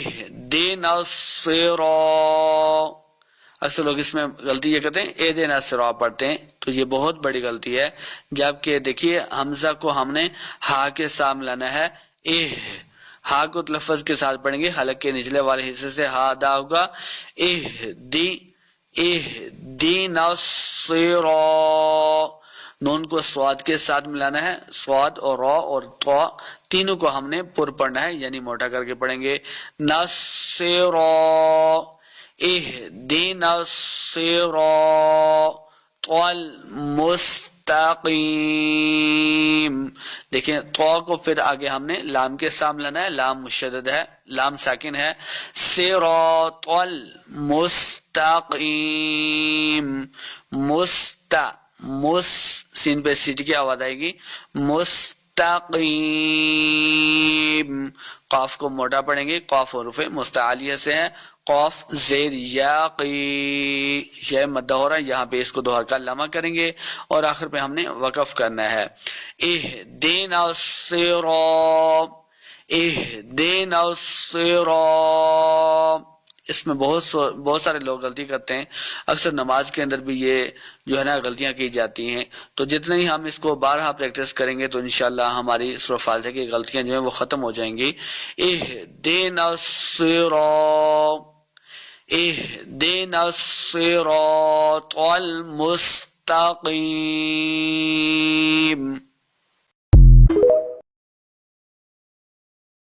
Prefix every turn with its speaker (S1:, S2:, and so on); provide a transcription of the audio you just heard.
S1: اہدنا الصراط. اکثر لوگ اس میں غلطی یہ کرتے ہیں اہدنا الصراط پڑھتے ہیں، تو یہ بہت بڑی غلطی ہے. جبکہ دیکھیے حمزہ کو ہم نے ہا کے ساتھ ملانا ہے. ہا کو لفظ کے ساتھ پڑھیں گے، حلق کے نچلے والے حصے سے ہا ادا ہوگا. اہدنا الصراط. نون کو سواد کے ساتھ ملانا ہے. سواد اور را اور طا تینوں کو ہم نے پر پڑھنا ہے، یعنی موٹا کر کے پڑھیں گے. نصراط اہدنا الصراط المستقیم. دیکھیں طا کو پھر آگے ہم نے لام کے ساتھ ملانا ہے. لام مشدد ہے، لام ساکن ہے. صراط المستقیم. سین پہ سیٹی کی آواز آئے گی. مستقیم. قاف کو موٹا پڑھیں گے. قاف حروف مستعلیہ سے ہے. قاف زیر یا قی، یہ مدہ ہو رہا ہے، یہاں پہ اس کو دو حرکات لمع کریں گے اور آخر پہ ہم نے وقف کرنا ہے. اہدنا الصراط اہدنا الصراط. اس میں بہت سارے لوگ غلطی کرتے ہیں. اکثر نماز کے اندر بھی یہ جو ہے نا غلطیاں کی جاتی ہیں. تو جتنے ہی ہم اس کو بارہا پریکٹس کریں گے تو انشاءاللہ ہماری سورہ فاتحہ کی غلطیاں جو ہیں وہ ختم ہو جائیں گی. اہدنا الصراط اہدنا الصراط المستقیم.